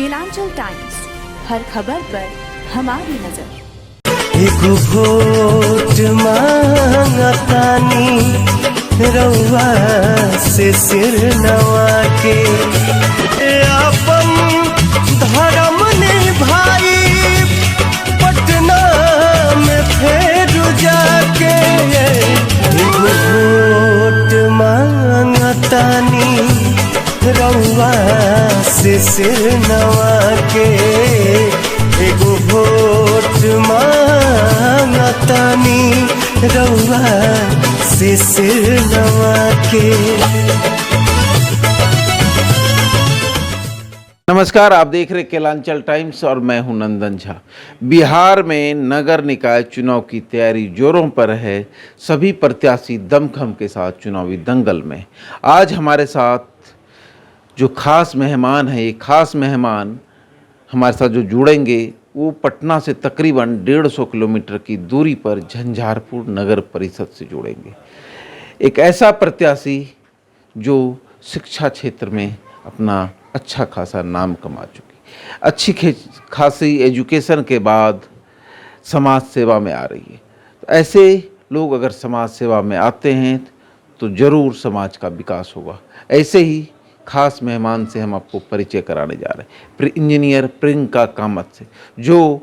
Kelanchal times, हर खबर पर हमारी नजर। एगो वोट मांगतानी रउआ से सिर नवा के, अपन धर्म निभाई पटना में फेर जाके। एगो वोट मांगतानी रउआ से सिर नवा के, एगो वोट मांगतानी रउआ से सिर नवा के। नमस्कार, आप देख रहे केलांचल टाइम्स और मैं हूं नंदन झा। बिहार में नगर निकाय चुनाव की तैयारी जोरों पर है। सभी प्रत्याशी दमखम के साथ चुनावी दंगल में। आज हमारे साथ जो खास मेहमान हैं, ये खास मेहमान हमारे साथ जो जुड़ेंगे वो पटना से तकरीबन 150 किलोमीटर की दूरी पर झंझारपुर नगर परिषद से जुड़ेंगे। एक ऐसा प्रत्याशी जो शिक्षा क्षेत्र में अपना अच्छा खासा नाम कमा चुकी, अच्छी खासी एजुकेशन के बाद समाज सेवा में आ रही है। तो ऐसे लोग अगर समाज सेवा में आते हैं तो ज़रूर समाज का विकास होगा। ऐसे ही खास मेहमान से हम आपको परिचय कराने जा रहे हैं, इंजीनियर प्रियंका कामत से, जो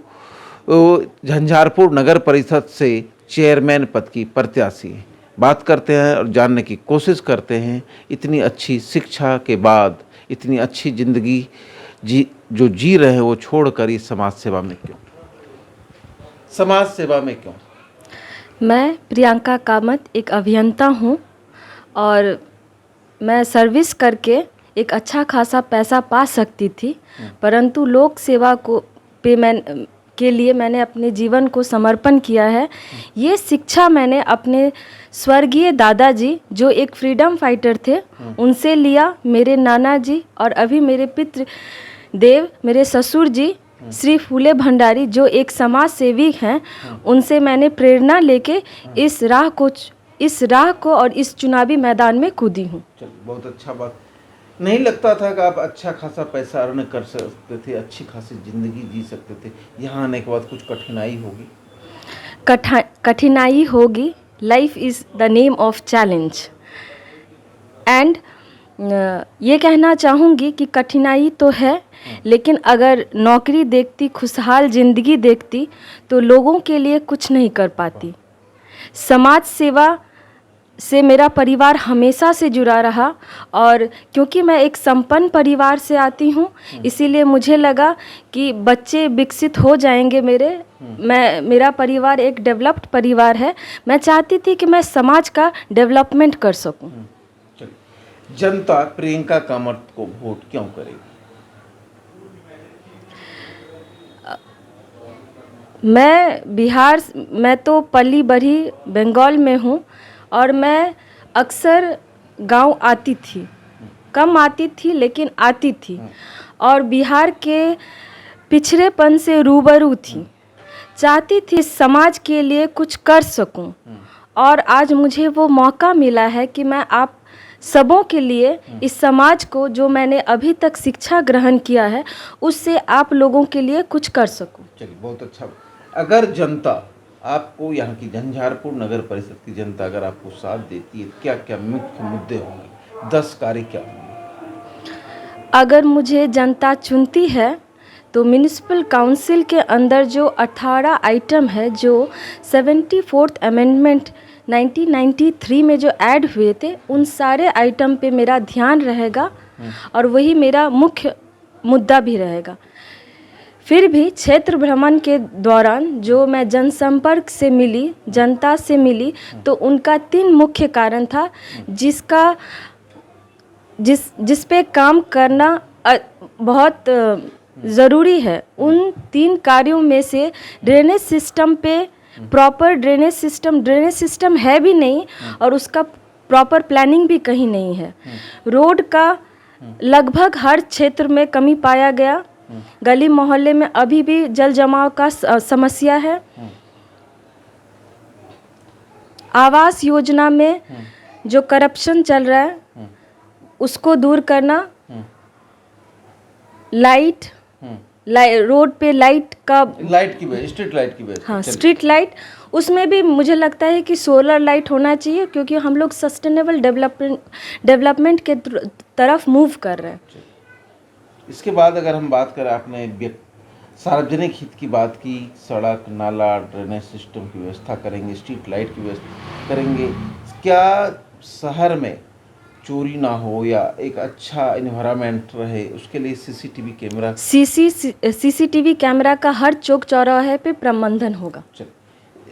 झंझारपुर नगर परिषद से चेयरमैन पद की प्रत्याशी हैं। बात करते हैं और जानने की कोशिश करते हैं, इतनी अच्छी शिक्षा के बाद इतनी अच्छी ज़िंदगी जो जी रहे हैं वो छोड़कर इस समाज सेवा में क्यों? समाज सेवा में क्यों? मैं प्रियंका कामत एक अभियंता हूँ और मैं सर्विस करके एक अच्छा खासा पैसा पा सकती थी, परंतु लोक सेवा के लिए मैंने अपने जीवन को समर्पण किया है। ये शिक्षा मैंने अपने स्वर्गीय दादाजी जो एक फ्रीडम फाइटर थे उनसे लिया। मेरे नाना जी और अभी मेरे पितृ देव मेरे ससुर जी श्री फूले भंडारी जो एक समाज सेवी हैं, उनसे मैंने प्रेरणा लेके इस राह को और इस चुनावी मैदान में कूदी हूँ। बहुत अच्छा बात। नहीं लगता था कि आप अच्छा खासा पैसा अर्न कर सकते थे, अच्छी खासी ज़िंदगी जी सकते थे? यहाँ आने के बाद कुछ कठिनाई होगी? कठिनाई होगी। Life is the name of challenge and ये कहना चाहूँगी कि कठिनाई तो है, लेकिन अगर नौकरी देखती, खुशहाल ज़िंदगी देखती तो लोगों के लिए कुछ नहीं कर पाती। समाज सेवा से मेरा परिवार हमेशा से जुड़ा रहा और क्योंकि मैं एक संपन्न परिवार से आती हूँ, इसीलिए मुझे लगा कि बच्चे विकसित हो जाएंगे मेरा परिवार एक डेवलप्ड परिवार है। मैं चाहती थी कि मैं समाज का डेवलपमेंट कर सकूं। जनता प्रियंका कामत को वोट क्यों करेगी? मैं तो पली बढ़ी बंगाल में हूँ और मैं अक्सर गांव आती थी, कम आती थी लेकिन आती थी और बिहार के पिछड़ेपन से रूबरू थी। चाहती थी समाज के लिए कुछ कर सकूं और आज मुझे वो मौका मिला है कि मैं आप सबों के लिए इस समाज को जो मैंने अभी तक शिक्षा ग्रहण किया है उससे आप लोगों के लिए कुछ कर सकूं। चलिए, बहुत अच्छा। अगर जनता आपको, यहाँ की झंझारपुर नगर परिषद की जनता अगर आपको साथ देती है, क्या क्या मुख्य मुद्दे होंगे? 10 कार्य क्या होंगे? अगर मुझे जनता चुनती है तो म्यूनिसिपल काउंसिल के अंदर जो 18 आइटम है, जो 74th अमेंडमेंट 1993 में जो ऐड हुए थे, उन सारे आइटम पे मेरा ध्यान रहेगा और वही मेरा मुख्य मुद्दा भी रहेगा। फिर भी क्षेत्र भ्रमण के दौरान जो मैं जनसंपर्क से मिली, जनता से मिली, तो उनका 3 मुख्य कारण था जिस पे काम करना बहुत ज़रूरी है। उन 3 कार्यों में से ड्रेनेज सिस्टम पे प्रॉपर ड्रेनेज सिस्टम है भी नहीं और उसका प्रॉपर प्लानिंग भी कहीं नहीं है। रोड का लगभग हर क्षेत्र में कमी पाया गया। गली मोहल्ले में अभी भी जल जमाव का समस्या है। आवास योजना में जो करप्शन चल रहा है उसको दूर करना, लाइट, रोड पे लाइट का, लाइट की वजह, स्ट्रीट लाइट की वजह। हाँ, स्ट्रीट लाइट, उसमें भी मुझे लगता है कि सोलर लाइट होना चाहिए, क्योंकि हम लोग सस्टेनेबल डेवलपमेंट के तरफ मूव कर रहे हैं। इसके बाद अगर हम बात करें, आपने सार्वजनिक हित की बात की, सड़क, नाला, ड्रेनेज सिस्टम की व्यवस्था करेंगे, स्ट्रीट लाइट की व्यवस्था करेंगे। क्या शहर में चोरी ना हो या एक अच्छा एनवायरनमेंट रहे, उसके लिए सीसीटीवी कैमरा, सीसीटीवी कैमरा का हर चौक चौराहे पे प्रबंधन होगा।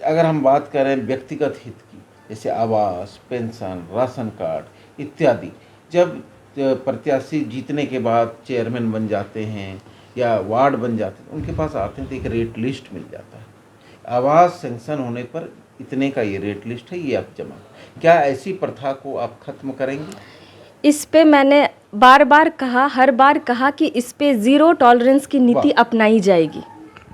अगर हम बात करें व्यक्तिगत हित की, जैसे आवास, पेंशन, राशन कार्ड इत्यादि, जब प्रत्याशी जीतने के बाद चेयरमैन बन जाते हैं या वार्ड बन जाते हैं, उनके पास आते हैं तो एक रेट लिस्ट मिल जाता है, आवास सेंक्शन होने पर इतने का ये रेट लिस्ट है, ये आप जमा। क्या ऐसी प्रथा को आप खत्म करेंगे? इस पे मैंने बार बार कहा, हर बार कहा कि इस पे जीरो टॉलरेंस की नीति अपनाई जाएगी।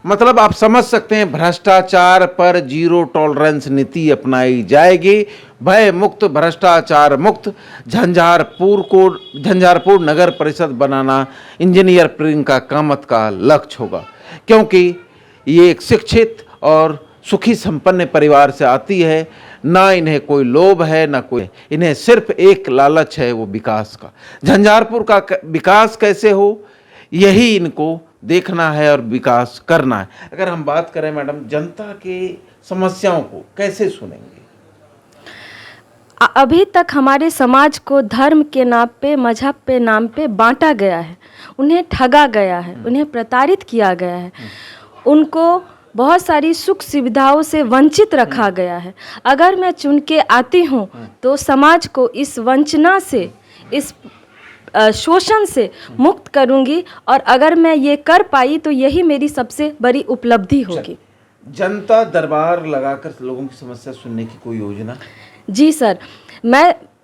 मतलब आप समझ सकते हैं, भ्रष्टाचार पर जीरो टॉलरेंस नीति अपनाई जाएगी। भय मुक्त, भ्रष्टाचार मुक्त झंझारपुर नगर परिषद बनाना इंजीनियर प्रियंका कामत का लक्ष्य होगा, क्योंकि ये एक शिक्षित और सुखी संपन्न परिवार से आती है। ना इन्हें कोई लोभ है, ना कोई, इन्हें सिर्फ एक लालच है, वो विकास का। झंझारपुर का विकास कैसे हो, यही इनको देखना है और विकास करना है। अगर हम बात करें मैडम, जनता के समस्याओं को कैसे सुनेंगे? अभी तक हमारे समाज को धर्म के नाम पे, मजहब पे नाम पे बांटा गया है, उन्हें ठगा गया है, उन्हें प्रताड़ित किया गया है, उनको बहुत सारी सुख सुविधाओं से वंचित रखा गया है। अगर मैं चुन के आती हूँ तो समाज को इस वंचना से, इस शोषण से मुक्त करूंगी, और अगर मैं ये कर पाई तो यही मेरी सबसे बड़ी उपलब्धि होगी। जनता दरबार लगाकर लोगों की समस्या सुनने की कोई योजना? जी सर,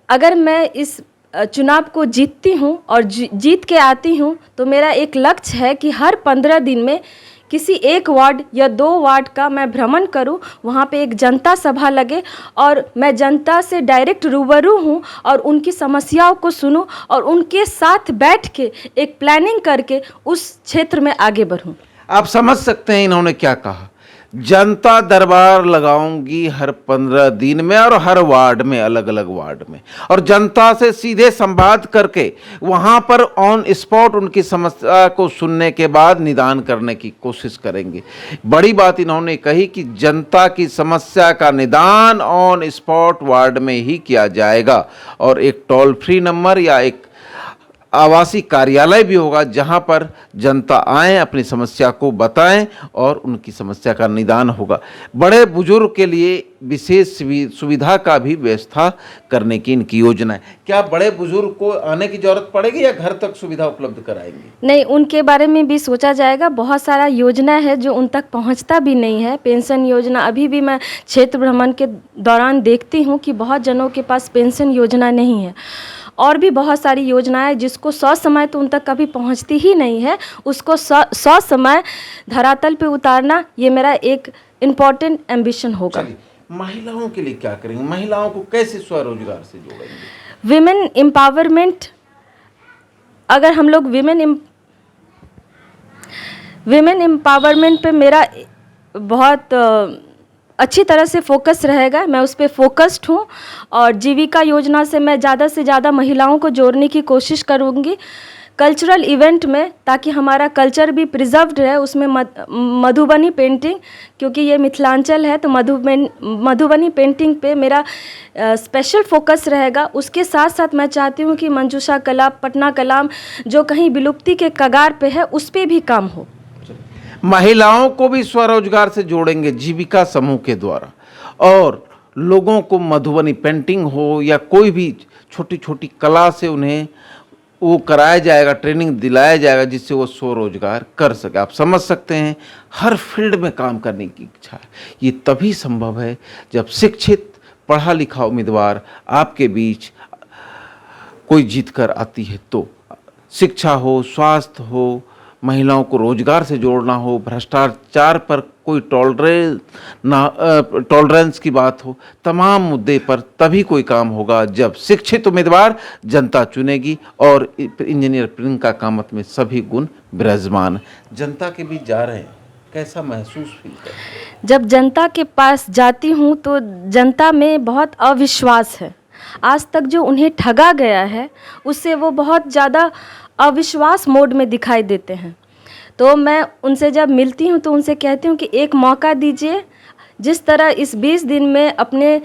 अगर मैं इस चुनाव को जीतती हूँ और जीत के आती हूँ तो मेरा एक लक्ष्य है कि हर 15 दिन में किसी एक वार्ड या 2 वार्ड का मैं भ्रमण करूं, वहाँ पे एक जनता सभा लगे और मैं जनता से डायरेक्ट रूबरू हूँ और उनकी समस्याओं को सुनूं और उनके साथ बैठ के एक प्लानिंग करके उस क्षेत्र में आगे बढ़ूं। आप समझ सकते हैं इन्होंने क्या कहा, जनता दरबार लगाऊंगी हर 15 दिन में और हर वार्ड में, अलग अलग वार्ड में, और जनता से सीधे संवाद करके वहां पर ऑन स्पॉट उनकी समस्या को सुनने के बाद निदान करने की कोशिश करेंगे। बड़ी बात इन्होंने कही कि जनता की समस्या का निदान ऑन स्पॉट वार्ड में ही किया जाएगा, और एक टोल फ्री नंबर या एक आवासीय कार्यालय भी होगा जहां पर जनता आए, अपनी समस्या को बताएं और उनकी समस्या का निदान होगा। बड़े बुजुर्ग के लिए विशेष सुविधा का भी व्यवस्था करने की इनकी योजना है। क्या बड़े बुजुर्ग को आने की जरूरत पड़ेगी या घर तक सुविधा उपलब्ध कराएंगे? नहीं, उनके बारे में भी सोचा जाएगा। बहुत सारा योजना है जो उन तक पहुंचता भी नहीं है। पेंशन योजना, अभी भी मैं क्षेत्र भ्रमण के दौरान देखती हूं कि बहुत जनों के पास पेंशन योजना नहीं है, और भी बहुत सारी योजनाएं जिसको 100 समय तो उन तक कभी पहुंचती ही नहीं है, उसको 100 समय धरातल पे उतारना, ये मेरा एक इम्पॉर्टेंट एम्बिशन होगा। महिलाओं के लिए क्या करेंगे? महिलाओं को कैसे स्वरोजगार से जोड़ेंगे? विमेन एम्पावरमेंट, अगर हम लोग विमेन एम्पावरमेंट पे मेरा बहुत अच्छी तरह से फोकस रहेगा, मैं उस पर फोकस्ड हूँ, और जीविका योजना से मैं ज़्यादा से ज़्यादा महिलाओं को जोड़ने की कोशिश करूँगी कल्चरल इवेंट में, ताकि हमारा कल्चर भी प्रिजर्व्ड रहे। उसमें मधुबनी पेंटिंग, क्योंकि ये मिथिलांचल है तो मधुबनी पेंटिंग पे मेरा स्पेशल फोकस रहेगा। उसके साथ साथ मैं चाहती हूँ कि मंजूषा कला, पटना कलाम जो कहीं विलुप्ति के कगार पे है, उस पर भी काम हो। महिलाओं को भी स्वरोजगार से जोड़ेंगे जीविका समूह के द्वारा, और लोगों को मधुबनी पेंटिंग हो या कोई भी छोटी छोटी कला से उन्हें वो कराया जाएगा, ट्रेनिंग दिलाया जाएगा, जिससे वो स्वरोजगार कर सके। आप समझ सकते हैं, हर फील्ड में काम करने की इच्छा है। ये तभी संभव है जब शिक्षित पढ़ा लिखा उम्मीदवार आपके बीच कोई जीत कर आती है। तो शिक्षा हो, स्वास्थ्य हो, महिलाओं को रोजगार से जोड़ना हो, भ्रष्टाचार पर कोई टॉलरेंस की बात हो, तमाम मुद्दे पर तभी कोई काम होगा जब शिक्षित उम्मीदवार जनता चुनेगी और इंजीनियर प्रियंका कामत में सभी गुण विराजमान। जनता के बीच जा रहे हैं, कैसा महसूस फील कर रहे हैं? जब जनता के पास जाती हूँ तो जनता में बहुत अविश्वास है। आज तक जो उन्हें ठगा गया है उससे वो बहुत ज़्यादा अविश्वास मोड में दिखाई देते हैं। तो मैं उनसे जब मिलती हूँ तो उनसे कहती हूँ कि एक मौका दीजिए। जिस तरह इस 20 दिन में अपने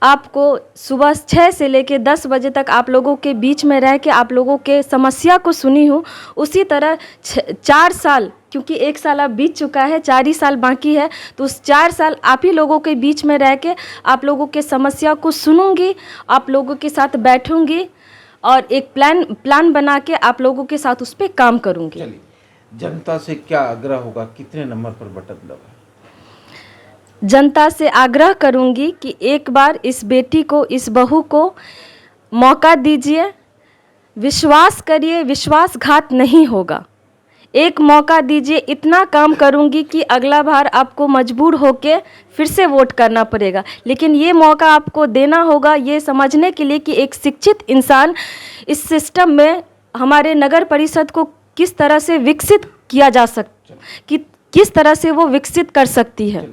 आपको सुबह 6 से लेकर 10 बजे तक आप लोगों के बीच में रह के आप लोगों के समस्या को सुनी हूँ, उसी तरह 4 साल, क्योंकि 1 साल अब बीत चुका है, 4 ही साल बाकी है, तो उस 4 साल आप ही लोगों के बीच में रह के आप लोगों के समस्या को सुनूंगी, आप लोगों के साथ बैठूंगी और एक प्लान बना के आप लोगों के साथ उस पर काम करूंगी। चलिए, जनता से क्या आग्रह होगा, कितने नंबर पर बटन दबाएं? जनता से आग्रह करूंगी कि एक बार इस बेटी को, इस बहू को मौका दीजिए, विश्वास करिए, विश्वासघात नहीं होगा। एक मौका दीजिए, इतना काम करूंगी कि अगला बार आपको मजबूर होके फिर से वोट करना पड़ेगा, लेकिन ये मौका आपको देना होगा ये समझने के लिए कि एक शिक्षित इंसान इस सिस्टम में हमारे नगर परिषद को किस तरह से विकसित किया जा सकता, कि किस तरह से वो विकसित कर सकती है।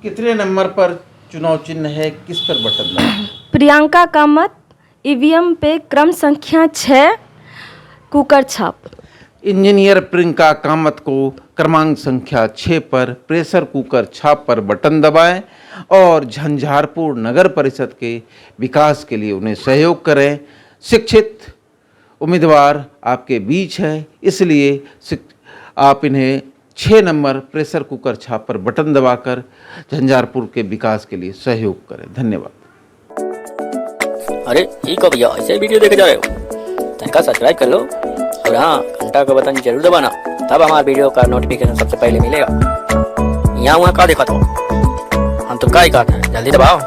कितने नंबर पर चुनाव चिन्ह है, किस पर बटन दबाएं? प्रियंका कामत, ईवीएम पे क्रम संख्या 6, कुकर छाप। इंजीनियर प्रियंका कामत को क्रमांक संख्या 6 पर प्रेशर कुकर छाप पर बटन दबाएं और झंझारपुर नगर परिषद के विकास के लिए उन्हें सहयोग करें। शिक्षित उम्मीदवार आपके बीच है, इसलिए आप इन्हें 6 नंबर प्रेशर कुकर छाप पर बटन दबाकर झंझारपुर के विकास के लिए सहयोग करें। धन्यवाद। अरे ठीक हो भैया, ऐसे वीडियो देखे जा रहे हो, तनिका सब्सक्राइब कर लो और हाँ, घंटा का बटन जरूर दबाना, तब हमारा वीडियो का नोटिफिकेशन सबसे पहले मिलेगा। यहाँ वहाँ का देखा तो हम तो का ही कहते हैं, जल्दी दबाओ।